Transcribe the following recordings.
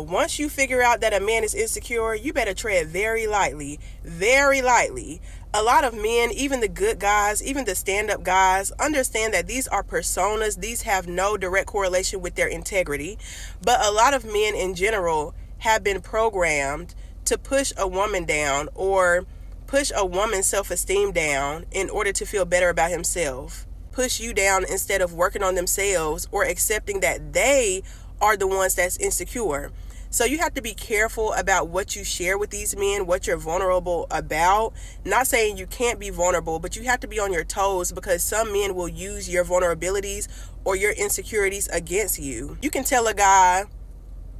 Once you figure out that a man is insecure, you better tread very lightly, very lightly. A lot of men, even the good guys, even the stand-up guys, understand that these are personas. These have no direct correlation with their integrity. But a lot of men in general have been programmed to push a woman down or push a woman's self-esteem down in order to feel better about himself. Push you down instead of working on themselves or accepting that they are the ones that's insecure. So you have to be careful about what you share with these men, what you're vulnerable about. Not saying you can't be vulnerable, but you have to be on your toes because some men will use your vulnerabilities or your insecurities against you. You can tell a guy,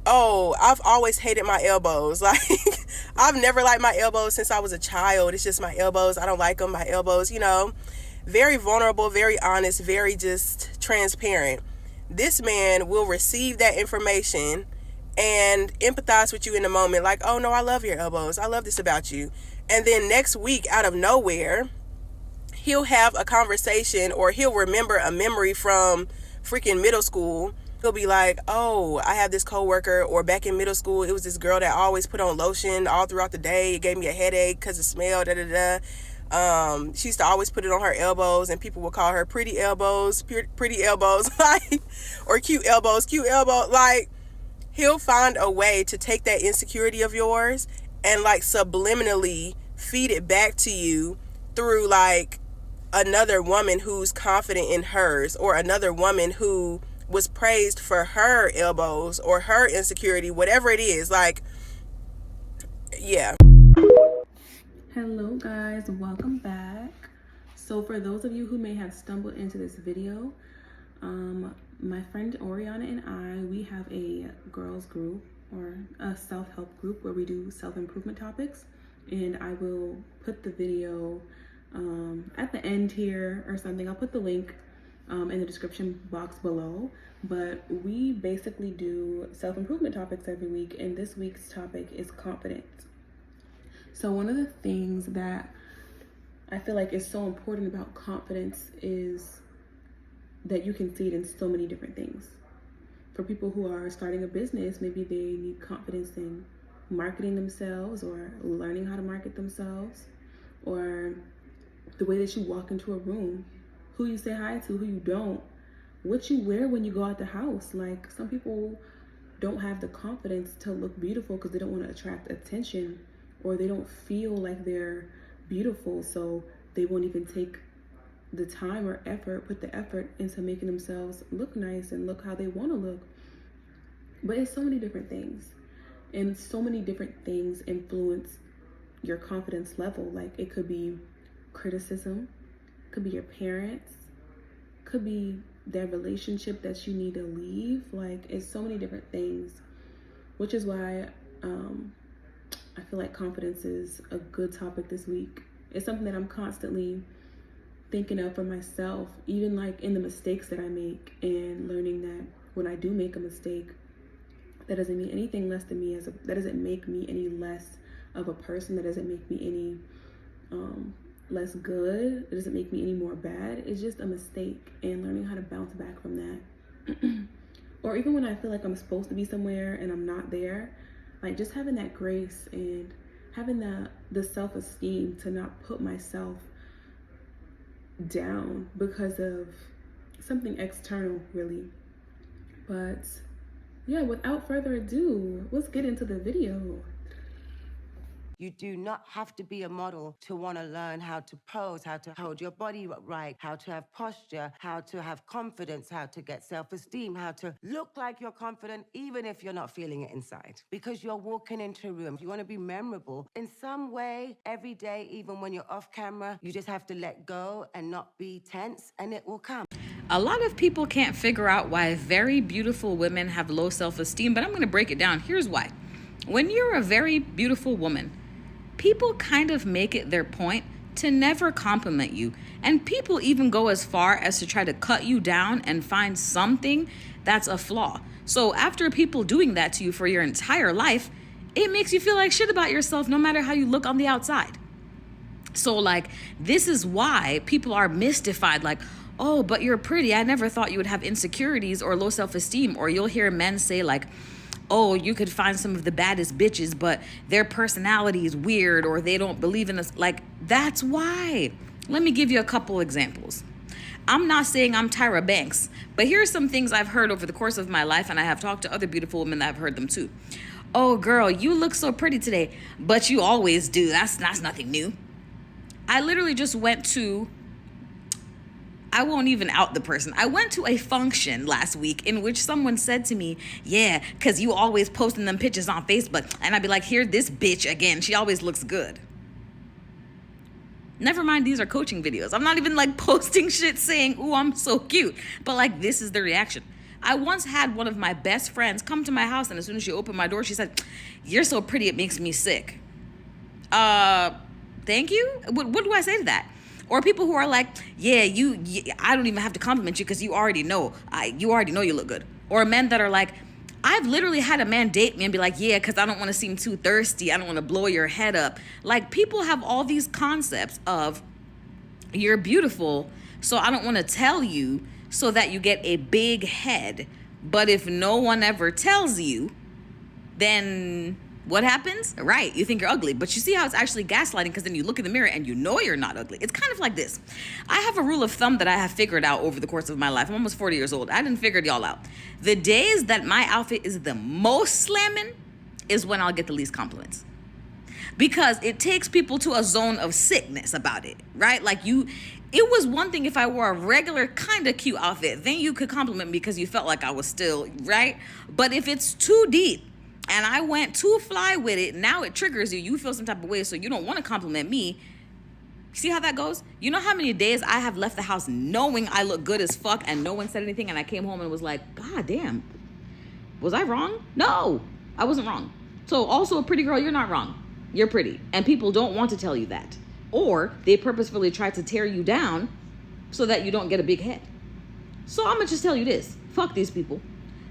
oh, I've always hated my elbows. Like, I've never liked my elbows since I was a child. It's just my elbows. I don't like them, my elbows, Very vulnerable, very honest, very just transparent. This man will receive that information and empathize with you in the moment. Like, oh no, I love your elbows. I love this about you. And then next week, out of nowhere, he'll have a conversation or he'll remember a memory from freaking middle school. He'll be like, oh, I have this coworker, or back in middle school, it was this girl that always put on lotion all throughout the day. It gave me a headache because it smelled, she used to always put it on her elbows, and people would call her pretty elbows, like, or cute elbows. Like, he'll find a way to take that insecurity of yours and like subliminally feed it back to you through like another woman who's confident in hers, or another woman who was praised for her elbows or her insecurity, whatever it is. Like, yeah. Hello guys, welcome back. So for those of you who may have stumbled into this video, my friend Oriana and I, we have a girls group or a self-help group where we do self-improvement topics, and I will put the video at the end here or something. I'll put the link in the description box below. But we basically do self-improvement topics every week, and this week's topic is confidence. So one of the things that I feel like is so important about confidence is that you can see it in so many different things. For people who are starting a business, maybe they need confidence in marketing themselves or learning how to market themselves, or the way that you walk into a room, who you say hi to, who you don't, what you wear when you go out the house. Like, some people don't have the confidence to look beautiful because they don't want to attract attention, or they don't feel like they're beautiful, so they won't even take the time or effort, put the effort into making themselves look nice and look how they want to look. But it's so many different things, and so many different things influence your confidence level. Like, it could be criticism, could be your parents, could be that relationship that you need to leave. Like, it's so many different things, which is why I feel like confidence is a good topic this week. It's something that I'm constantly thinking of for myself, even like in the mistakes that I make, and learning that when I do make a mistake, that doesn't mean anything less than me, that doesn't make me any less of a person, that doesn't make me any less good, it doesn't make me any more bad. It's just a mistake, and learning how to bounce back from that. Or even when I feel like I'm supposed to be somewhere and I'm not there, like, just having that grace and having the self-esteem to not put myself down because of something external, really. But yeah, without further ado, let's get into the video. You do not have to be a model to want to learn how to pose, how to hold your body right, how to have posture, how to have confidence, how to get self-esteem, how to look like you're confident even if you're not feeling it inside. Because you're walking into a room. You want to be memorable in some way every day, even when you're off camera. You just have to let go and not be tense, and it will come. A lot of people can't figure out why very beautiful women have low self-esteem, but I'm going to break it down. Here's why. When you're a very beautiful woman, people kind of make it their point to never compliment you. And people even go as far as to try to cut you down and find something that's a flaw. So after people doing that to you for your entire life, it makes you feel like shit about yourself no matter how you look on the outside. So like, this is why people are mystified, like, oh, but you're pretty. I never thought you would have insecurities or low self-esteem. Or you'll hear men say like, oh, you could find some of the baddest bitches, but their personality is weird or they don't believe in us. Like, that's why. Let me give you a couple examples. I'm not saying I'm Tyra Banks, but here are some things I've heard over the course of my life, and I have talked to other beautiful women that have heard them too. Oh, girl, you look so pretty today, but you always do. That's nothing new. I literally just went to, I won't even out the person. I went to a function last week in which someone said to me, yeah, because you always posting them pictures on Facebook. And I'd be like, here, this bitch again. She always looks good. Never mind, these are coaching videos. I'm not even like posting shit saying, ooh, I'm so cute. But like, this is the reaction. I once had one of my best friends come to my house, and as soon as she opened my door, she said, you're so pretty, it makes me sick. Thank you? What do I say to that? Or people who are like, yeah, I don't even have to compliment you because you already know. You already know you look good. Or men that are like, I've literally had a man date me and be like, yeah, because I don't want to seem too thirsty. I don't want to blow your head up. Like, people have all these concepts of you're beautiful, so I don't want to tell you so that you get a big head. But if no one ever tells you, then what happens? Right, you think you're ugly, but you see how it's actually gaslighting, because then you look in the mirror and you know you're not ugly. It's kind of like this. I have a rule of thumb that I have figured out over the course of my life. I'm almost 40 years old. I didn't figure it all out. The days that my outfit is the most slamming is when I'll get the least compliments. Because it takes people to a zone of sickness about it, right? Like it was one thing if I wore a regular kind of cute outfit, then you could compliment me because you felt like I was still, right? But if it's too deep and I went too fly with it, now it triggers you. You feel some type of way, so you don't want to compliment me. See how that goes? You know how many days I have left the house knowing I look good as fuck and no one said anything, and I came home and was like, God damn, was I wrong? No, I wasn't wrong. So also, a pretty girl, you're not wrong. You're pretty. And people don't want to tell you that. Or they purposefully try to tear you down so that you don't get a big head. So I'm going to just tell you this. Fuck these people.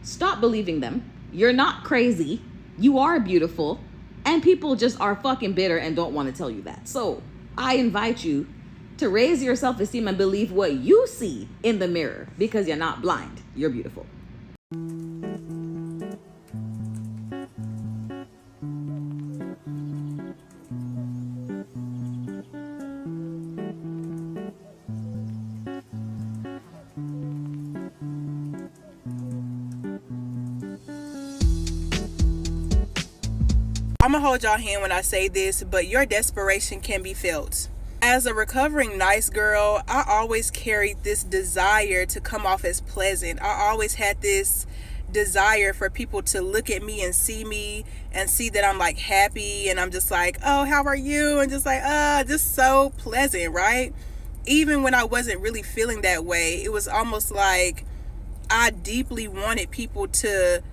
Stop believing them. You're not crazy. You are beautiful. And people just are fucking bitter and don't want to tell you that. So I invite you to raise your self-esteem and believe what you see in the mirror, because you're not blind. You're beautiful. I'm gonna hold y'all hand when I say this, but your desperation can be felt. As a recovering nice girl, I always carried this desire to come off as pleasant. I always had this desire for people to look at me and see that I'm like happy, and I'm just like, oh, how are you? And just like, just so pleasant, right? Even when I wasn't really feeling that way, it was almost like I deeply wanted people to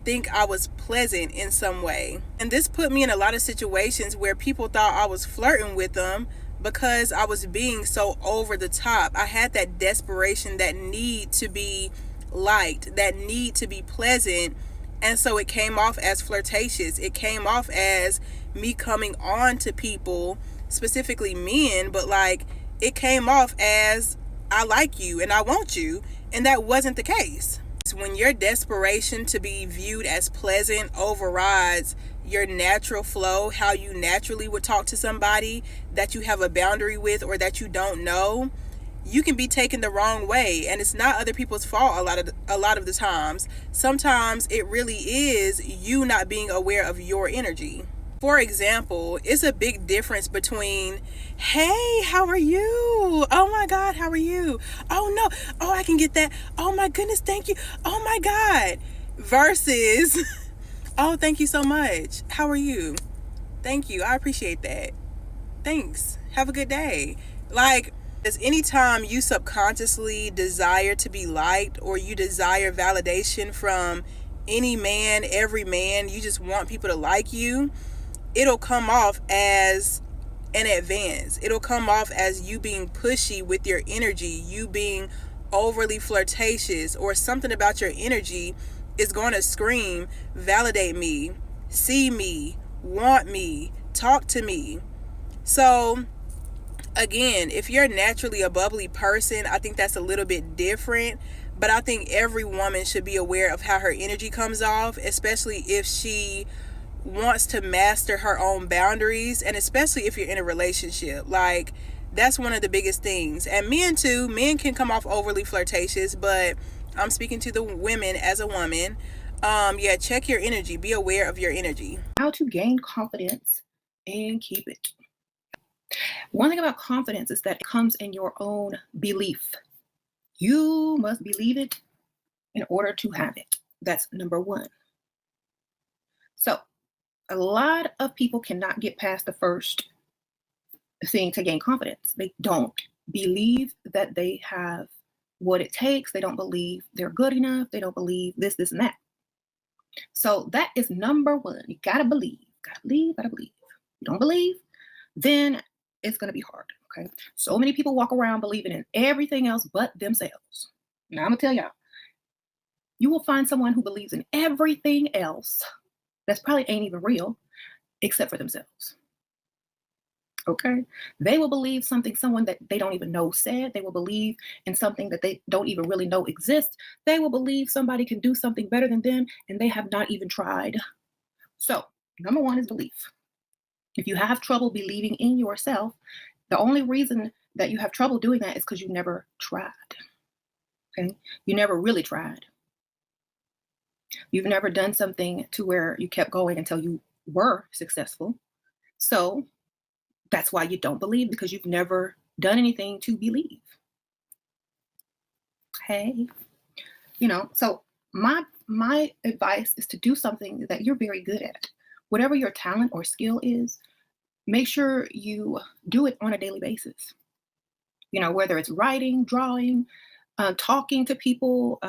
think I was pleasant in some way. And this put me in a lot of situations where people thought I was flirting with them because I was being so over the top. I had that desperation, that need to be liked, that need to be pleasant. And so it came off as flirtatious. It came off as me coming on to people, specifically men, but like it came off as I like you and I want you. And that wasn't the case. When your desperation to be viewed as pleasant overrides your natural flow, how you naturally would talk to somebody that you have a boundary with or that you don't know, you can be taken the wrong way. And it's not other people's fault a lot of the times. Sometimes it really is you not being aware of your energy. For example, it's a big difference between, hey, how are you? Oh my God, how are you? Oh no, oh, I can get that. Oh my goodness, thank you. Oh my God. Versus, oh, thank you so much. How are you? Thank you. I appreciate that. Thanks. Have a good day. Like, as anytime you subconsciously desire to be liked or you desire validation from any man, every man, you just want people to like you, it'll come off as an advance. It'll come off as you being pushy with your energy, you being overly flirtatious, or something about your energy is going to scream, validate me, see me, want me, talk to me. So again, if you're naturally a bubbly person, I think that's a little bit different. but I think every woman should be aware of how her energy comes off, especially if she wants to master her own boundaries, and especially if you're in a relationship. Like, that's one of the biggest things. And men too, men can come off overly flirtatious, but I'm speaking to the women as a woman. Yeah, check your energy, be aware of your energy. How to gain confidence and keep it. One thing about confidence is that it comes in your own belief. You must believe it in order to have it. That's number one. So a lot of people cannot get past the first thing to gain confidence. They don't believe that they have what it takes. They don't believe they're good enough. They don't believe this, and that. So that is number one. You gotta believe, gotta believe. You don't believe, then it's gonna be hard, okay? So many people walk around believing in everything else but themselves. Now I'm gonna tell y'all, you will find someone who believes in everything else that's probably ain't even real, except for themselves. Okay? They will believe something someone that they don't even know said. They will believe in something that they don't even really know exists. They will believe somebody can do something better than them, and they have not even tried. So, number one is belief. If you have trouble believing in yourself, the only reason that you have trouble doing that is because you never tried. Okay? You never really tried. You've never done something to where you kept going until you were successful. So that's why you don't believe, because you've never done anything to believe. Okay. So my advice is to do something that you're very good at. Whatever your talent or skill is, make sure you do it on a daily basis. Whether it's writing, drawing, talking to people,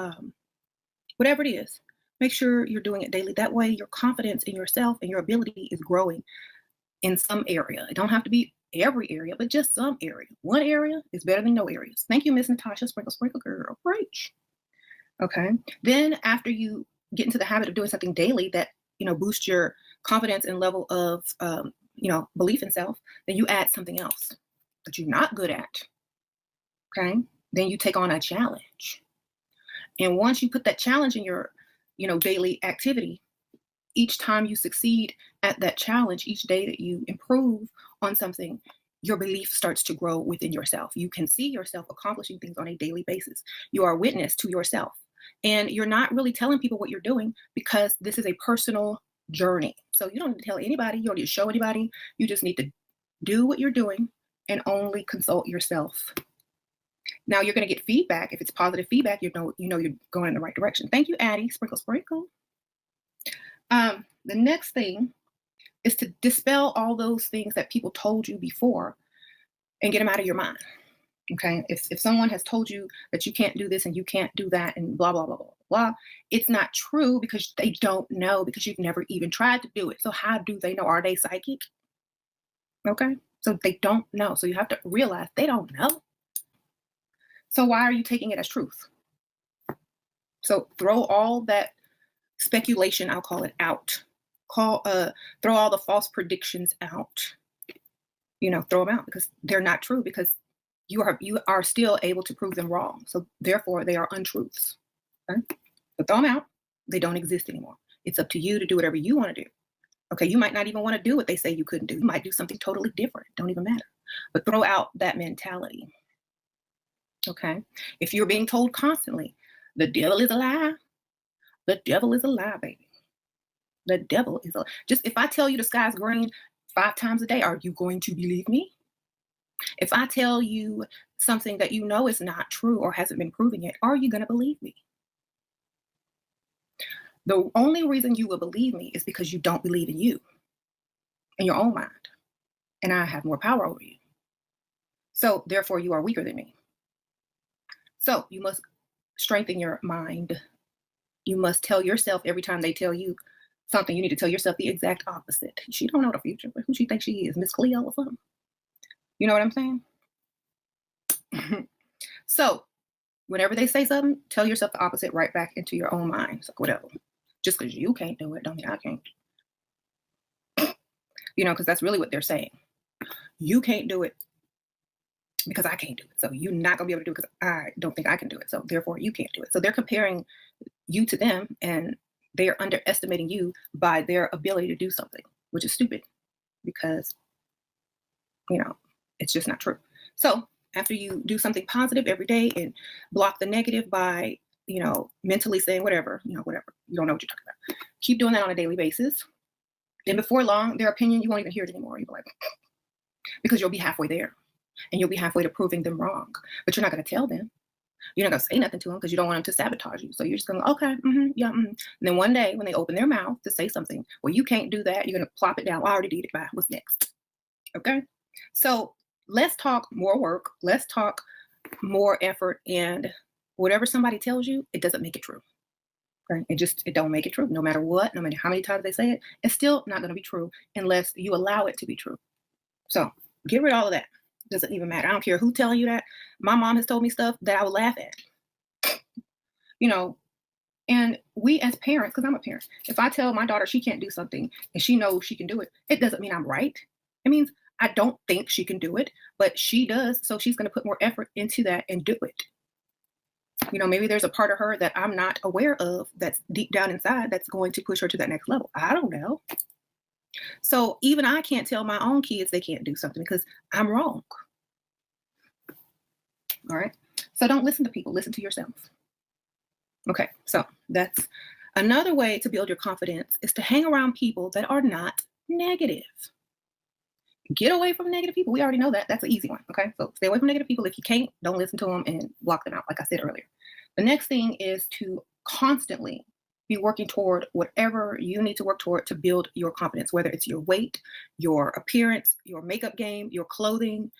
whatever it is, make sure you're doing it daily. That way your confidence in yourself and your ability is growing in some area. It don't have to be every area, but just some area. One area is better than no areas. Thank you, Miss Natasha. Sprinkle, sprinkle, girl. Preach. Okay. Then after you get into the habit of doing something daily that, boosts your confidence and level of, belief in self, then you add something else that you're not good at. Okay. Then you take on a challenge. And once you put that challenge in your, daily activity, each time you succeed at that challenge, each day that you improve on something, your belief starts to grow within yourself. You can see yourself accomplishing things on a daily basis. You are a witness to yourself. And you're not really telling people what you're doing, because this is a personal journey. So you don't need to tell anybody. You don't need to show anybody. You just need to do what you're doing and only consult yourself. Now you're going to get feedback. If it's positive feedback, you know you're going in the right direction. Thank you, Addie. Sprinkle, sprinkle. The next thing is to dispel all those things that people told you before and get them out of your mind. Okay. If someone has told you that you can't do this and you can't do that and blah, blah, blah, blah, blah, it's not true, because they don't know, because you've never even tried to do it. So how do they know? Are they psychic? Okay. So they don't know. So you have to realize they don't know. So why are you taking it as truth? So throw all that speculation, I'll call it, out. Throw all the false predictions out. Throw them out, because they're not true, because you are still able to prove them wrong. So therefore they are untruths. Okay? But throw them out. They don't exist anymore. It's up to you to do whatever you want to do. Okay, you might not even want to do what they say you couldn't do. You might do something totally different. Don't even matter. But throw out that mentality. Okay? If you're being told constantly, the devil is a lie. The devil is a lie, baby. The devil is a lie. Just if I tell you the sky's green 5 times a day, are you going to believe me? If I tell you something that you know is not true or hasn't been proven yet, are you going to believe me? The only reason you will believe me is because you don't believe in you, in your own mind. And I have more power over you. So therefore you are weaker than me. So you must strengthen your mind. You must tell yourself, every time they tell you something, you need to tell yourself the exact opposite. She don't know the future, but who she thinks she is, Miss Cleo or something? You know what I'm saying? So whenever they say something, tell yourself the opposite right back into your own mind. It's like, whatever. Just because you can't do it, don't mean I can't. Because that's really what they're saying. You can't do it because I can't do it. So you're not going to be able to do it because I don't think I can do it. So therefore you can't do it. So they're comparing you to them, and they are underestimating you by their ability to do something, which is stupid because, it's just not true. So after you do something positive every day and block the negative by, mentally saying whatever, whatever, you don't know what you're talking about. Keep doing that on a daily basis. And before long, their opinion, you won't even hear it anymore. You'll be like, because you'll be halfway there and you'll be halfway to proving them wrong, but you're not going to tell them. You're not going to say nothing to them because you don't want them to sabotage you. So you're just going to, okay, yeah. And then one day when they open their mouth to say something, well, you can't do that. You're going to plop it down. Well, I already did it. Bye. What's next? Okay. So let's talk more work. Let's talk more effort. And whatever somebody tells you, it doesn't make it true. Right? It don't make it true. No matter what, no matter how many times they say it, it's still not going to be true unless you allow it to be true. So get rid of all of that. Doesn't even matter. I don't care who telling you that. My mom has told me stuff that I would laugh at. And we as parents, because I'm a parent, if I tell my daughter she can't do something and she knows she can do it, it doesn't mean I'm right. It means I don't think she can do it, but she does. So she's going to put more effort into that and do it. Maybe there's a part of her that I'm not aware of that's deep down inside that's going to push her to that next level. I don't know. So even I can't tell my own kids they can't do something because I'm wrong. All right. So don't listen to people. Listen to yourself. Okay. So that's another way to build your confidence is to hang around people that are not negative. Get away from negative people. We already know that. That's an easy one. Okay. So stay away from negative people. If you can't, don't listen to them and block them out, like I said earlier. The next thing is to constantly be working toward whatever you need to work toward to build your confidence, whether it's your weight, your appearance, your makeup game, your clothing,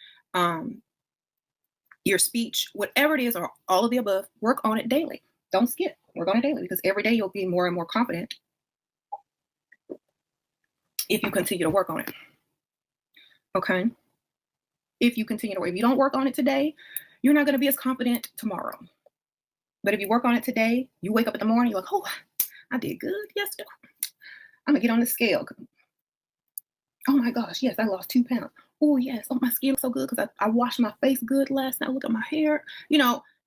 your speech, whatever it is, or all of the above, work on it daily. Don't skip. Work on it daily because every day you'll be more and more confident if you continue to work on it. Okay? If you continue to work. If you don't work on it today, you're not going to be as confident tomorrow. But if you work on it today, you wake up in the morning, you're like, oh, I did good yesterday. I'm going to get on the scale. Oh my gosh, yes, I lost 2 pounds. Oh yes, oh, my skin looks so good because I washed my face good last night. Look at my hair.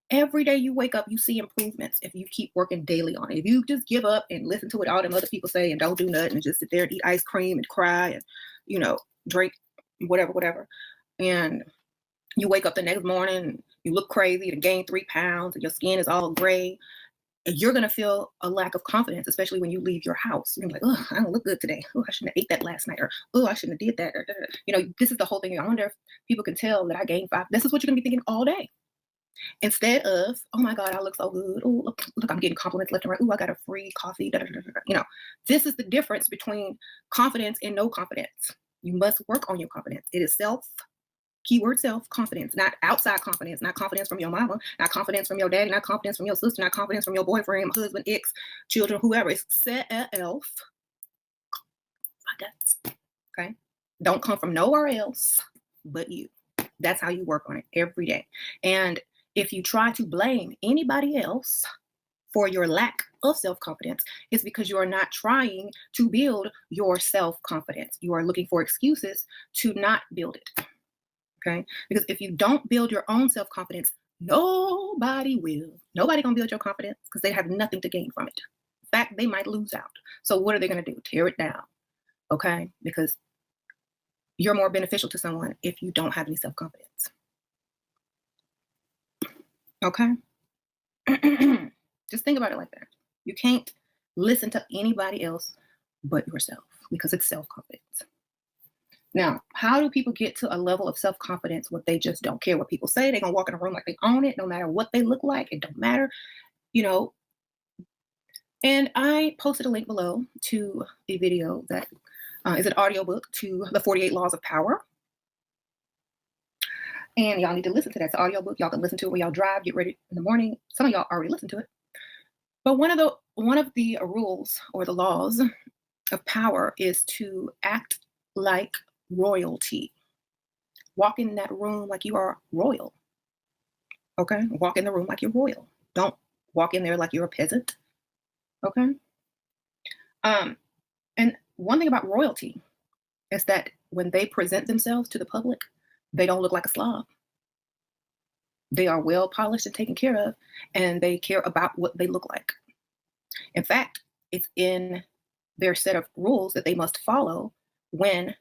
Every day you wake up, you see improvements if you keep working daily on it. If you just give up and listen to what all them other people say and don't do nothing and just sit there and eat ice cream and cry and, drink whatever. And you wake up the next morning, you look crazy to gain 3 pounds and your skin is all gray. And you're going to feel a lack of confidence, especially when you leave your house. You're like, oh, I don't look good today. Oh, I shouldn't have ate that last night. Or, oh, I shouldn't have did that. This is the whole thing. I wonder if people can tell that I gained 5. This is what you're going to be thinking all day. Instead of, oh my God, I look so good. Oh, look, I'm getting compliments left and right. Oh, I got a free coffee. This is the difference between confidence and no confidence. You must work on your confidence. It is keyword self-confidence, not outside confidence, not confidence from your mama, not confidence from your daddy, not confidence from your sister, not confidence from your boyfriend, husband, ex, children, whoever. It's self. Okay? Don't come from nowhere else but you. That's how you work on it every day. And if you try to blame anybody else for your lack of self-confidence, it's because you are not trying to build your self-confidence. You are looking for excuses to not build it. Okay? Because if you don't build your own self-confidence, nobody will. Nobody gonna build your confidence because they have nothing to gain from it. In fact, they might lose out. So what are they gonna do? Tear it down. Okay? Because you're more beneficial to someone if you don't have any self-confidence. Okay? Just think about it like that. You can't listen to anybody else but yourself because it's self-confidence. Now, how do people get to a level of self-confidence where they just don't care what people say? They're going to walk in a room like they own it, no matter what they look like. It don't matter, And I posted a link below to a video that is an audiobook to the 48 Laws of Power. And y'all need to listen to that. It's an audiobook. Y'all can listen to it when y'all drive, get ready in the morning. Some of y'all already listened to it. But one of the rules or the laws of power is to act like royalty. Walk in that room like you are royal. Okay? Walk in the room like you're royal. Don't walk in there like you're a peasant. Okay? And one thing about royalty is that when they present themselves to the public, they don't look like a slob. They are well polished and taken care of, and they care about what they look like. In fact, it's in their set of rules that they must follow when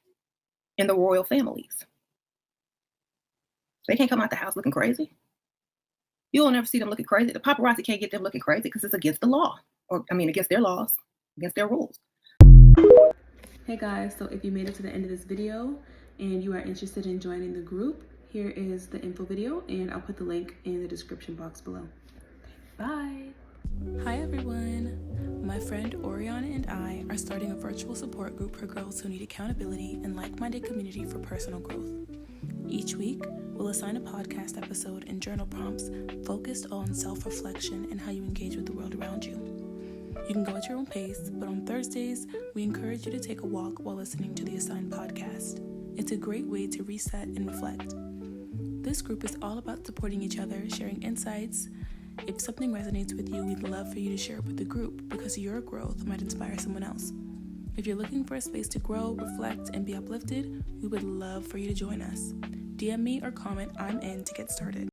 in the royal families. They can't come out the house looking crazy. You'll never see them looking crazy. The paparazzi can't get them looking crazy because it's against the law, against their laws, against their rules. Hey guys, so if you made it to the end of this video and you are interested in joining the group, here is the info video, and I'll put the link in the description box below. Bye. Hi everyone. My friend Oriana and I are starting a virtual support group for girls who need accountability and like-minded community for personal growth. Each week, we'll assign a podcast episode and journal prompts focused on self-reflection and how you engage with the world around you. You can go at your own pace, but on Thursdays, we encourage you to take a walk while listening to the assigned podcast. It's a great way to reset and reflect. This group is all about supporting each other, sharing insights. If something resonates with you, we'd love for you to share it with the group because your growth might inspire someone else. If you're looking for a space to grow, reflect, and be uplifted, we would love for you to join us. DM me or comment "I'm in" to get started.